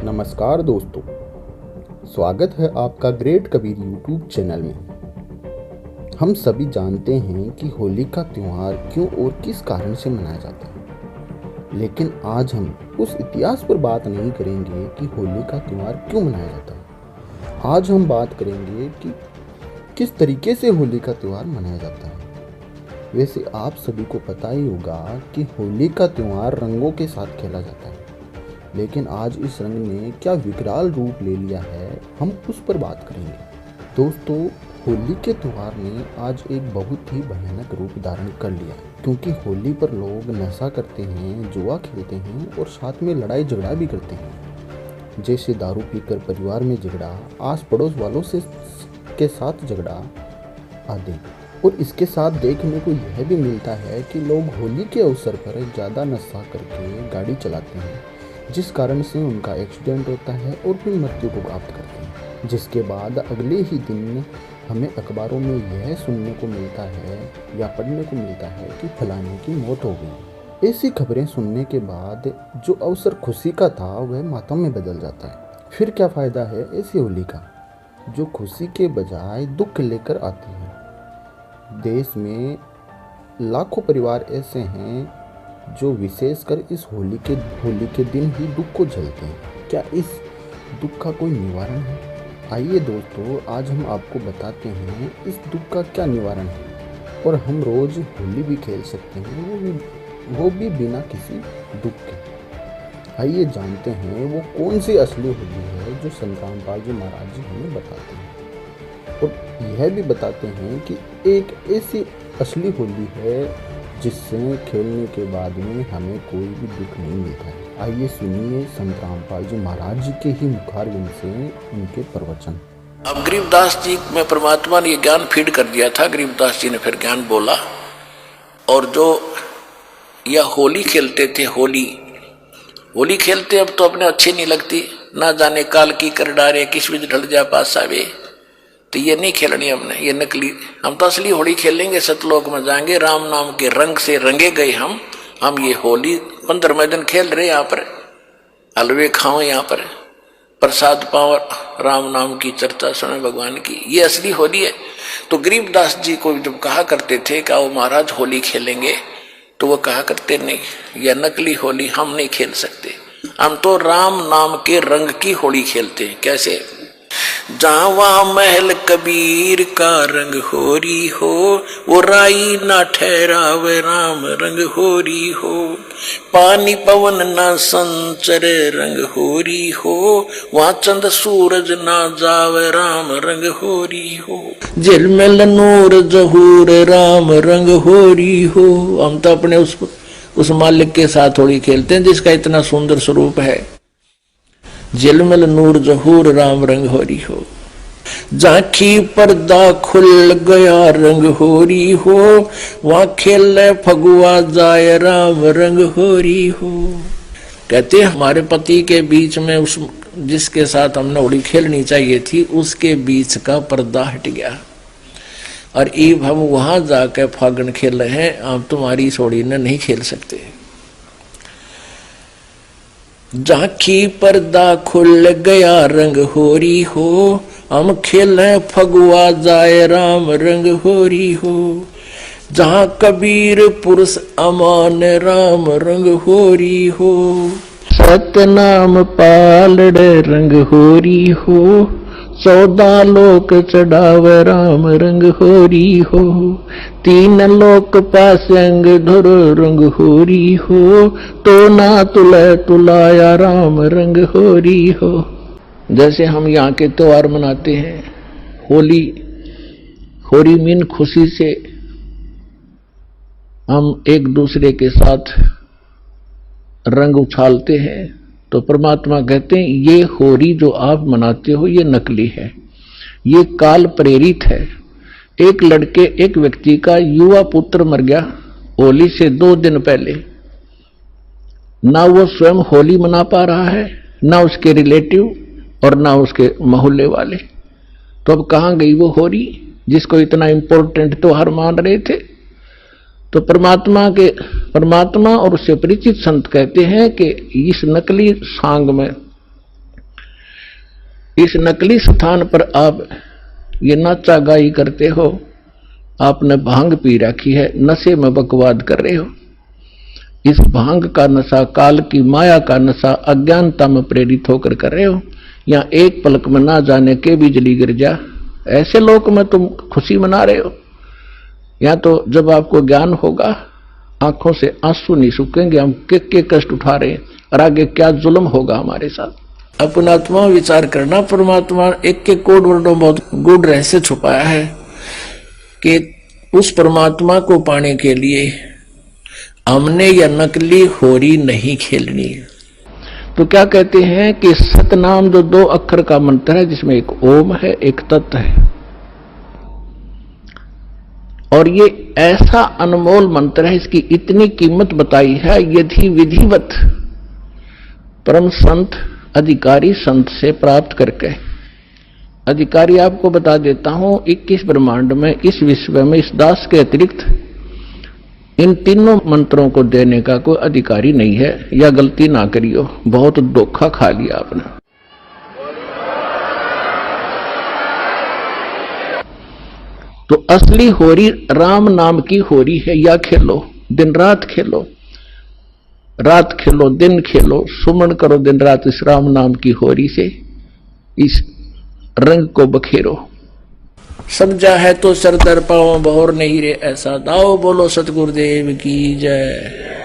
नमस्कार दोस्तों, स्वागत है आपका ग्रेट कबीर यूट्यूब चैनल में। हम सभी जानते हैं कि होली का त्यौहार क्यों और किस कारण से मनाया जाता है, लेकिन आज हम उस इतिहास पर बात नहीं करेंगे कि होली का त्यौहार क्यों मनाया जाता है। आज हम बात करेंगे कि किस तरीके से होली का त्यौहार मनाया जाता है। वैसे आप सभी को पता ही होगा कि होली का त्यौहार रंगों के साथ खेला जाता है, लेकिन आज इस रंग ने क्या विकराल रूप ले लिया है, हम उस पर बात करेंगे। दोस्तों, होली के त्यौहार ने आज एक बहुत ही भयानक रूप धारण कर लिया, क्योंकि होली पर लोग नशा करते हैं, जुआ खेलते हैं और साथ में लड़ाई झगड़ा भी करते हैं। जैसे दारू पीकर परिवार में झगड़ा, आस पड़ोस वालों से के साथ झगड़ा आदि। और इसके साथ देखने को यह भी मिलता है कि लोग होली के अवसर पर ज़्यादा नशा करके गाड़ी चलाते हैं, जिस कारण से उनका एक्सीडेंट होता है और फिर मृत्यु को प्राप्त करते हैं। जिसके बाद अगले ही दिन हमें अखबारों में यह सुनने को मिलता है या पढ़ने को मिलता है कि फलाने की मौत हो गई। ऐसी खबरें सुनने के बाद जो अवसर खुशी का था वह मातम में बदल जाता है। फिर क्या फ़ायदा है ऐसी होली का, जो खुशी के बजाय दुख लेकर आती है। देश में लाखों परिवार ऐसे हैं जो विशेषकर इस होली के दिन ही दुख को झेलते हैं। क्या इस दुख का कोई निवारण है? आइए दोस्तों, आज हम आपको बताते हैं इस दुख का क्या निवारण है और हम रोज़ होली भी खेल सकते हैं, वो भी बिना किसी दुख के। आइए जानते हैं वो कौन सी असली होली है जो संत रामपाल जी महाराज जी हमें बताते हैं, और यह भी बताते हैं कि एक ऐसी असली होली है जिससे खेलने के बाद में हमें कोई भी दुख नहीं मिलता है। आइए सुनिए संत रामपाल जी महाराज जी के ही मुखारविंद से उनके प्रवचन। अब गरीबदास जी में परमात्मा ने ये ज्ञान फीड कर दिया था। गरीबदास जी ने फिर ज्ञान बोला, और जो यह होली खेलते थे, होली खेलते अब तो अपने अच्छी नहीं लगती, ना जाने काल की कर डारे किस बीच ढल जा पास आवे। तो ये नहीं खेलनी हमने, ये नकली। हम तो असली होली खेलेंगे, सतलोक में जाएंगे, राम नाम के रंग से रंगे गए हम ये होली 15वें दिन खेल रहे। यहाँ पर हलवे खाओ, यहाँ पर प्रसाद पाओ, राम नाम की चर्चा सुने भगवान की, ये असली होली है। तो गरीबदास जी को जब कहा करते थे कि आओ महाराज होली खेलेंगे, तो वो कहा करते नहीं, यह नकली होली हम नहीं खेल सकते, हम तो राम नाम के रंग की होली खेलते हैं। कैसे? जावा महल कबीर का रंग होरी हो, वो राई ना ठहरावे राम रंग होरी हो। पानी पवन ना संचर रंग होरी हो, वहाँ चंद सूरज ना जावे राम रंग होरी हो। झिलमिल नूर जहूर राम रंग होरी हो। हम तो अपने उस मालिक के साथ होली खेलते हैं जिसका इतना सुंदर स्वरूप है। झिलमिल नूर जहूर राम रंग होरी हो। झांकी पर्दा खुल गया रंग होरी हो, वहां खेले फगुआ जाए राम रंग होरी हो। कहते हमारे पति के बीच में उस जिसके साथ हमने होली खेलनी चाहिए थी, उसके बीच का पर्दा हट गया, और अब हम वहां जाकर फागुन खेल रहे हैं, आप तुम्हारी इस होली ने नहीं खेल सकते। झांकी पर्दा खुल गया रंग होरी हो, हम खेले फगुआ जाए राम रंग होरी हो। जहाँ कबीर पुरुष अमान राम रंग होरी हो। सतनाम पालड़े रंग होरी हो, 14 लोक चढ़ावे राम रंग होरी हो। 3 लोक पासंग धुर रंग होरी हो, तो ना तुले तुलाया राम रंग होरी हो। जैसे हम यहाँ के त्योहार मनाते हैं, होली मीन खुशी से हम एक दूसरे के साथ रंग उछालते हैं, तो परमात्मा कहते हैं ये होली जो आप मनाते हो ये नकली है, ये काल प्रेरित है। एक व्यक्ति का युवा पुत्र मर गया होली से 2 दिन पहले। ना वो स्वयं होली मना पा रहा है, ना उसके रिलेटिव और ना उसके मोहल्ले वाले। तो अब कहाँ गई वो होली जिसको इतना इंपॉर्टेंट त्योहार मान रहे थे? तो परमात्मा और उससे परिचित संत कहते हैं कि इस नकली सांग में इस नकली स्थान पर आप ये नाचा गाई करते हो, आपने भांग पी रखी है, नशे में बकवाद कर रहे हो। इस भांग का नशा, काल की माया का नशा अज्ञानता में प्रेरित होकर कर रहे हो। या एक पलक में ना जाने के बिजली गिर जा, ऐसे लोक में तुम खुशी मना रहे हो। या तो जब आपको ज्ञान होगा, आंखों से आंसू नहीं सूखेंगे, हम के कष्ट उठा रहे हैं और आगे क्या जुल्म होगा हमारे साथ। अपना आत्मा विचार करना। परमात्मा एक कोड वर्डों बहुत गूढ़ रहस्य छुपाया है कि उस परमात्मा को पाने के लिए हमने या नकली होरी नहीं खेलनी है। तो क्या कहते हैं कि सतनाम जो 2 अक्षर का मंत्र है, जिसमें एक ओम है, एक तत् है, और ये ऐसा अनमोल मंत्र है, इसकी इतनी कीमत बताई है। यदि विधिवत परम संत अधिकारी संत से प्राप्त करके, अधिकारी आपको बता देता हूं, 21 ब्रह्मांड में, इस विश्व में, इस दास के अतिरिक्त इन तीनों मंत्रों को देने का कोई अधिकारी नहीं है। या गलती ना करियो, बहुत धोखा खा लिया आपने। तो असली होरी राम नाम की होरी है। या खेलो, दिन रात खेलो, रात खेलो दिन खेलो, सुमन करो दिन रात इस राम नाम की होरी से, इस रंग को बखेरो। समझा है तो सर दर पाओ, बहोर नहीं रे ऐसा दाओ। बोलो सतगुरुदेव की जय।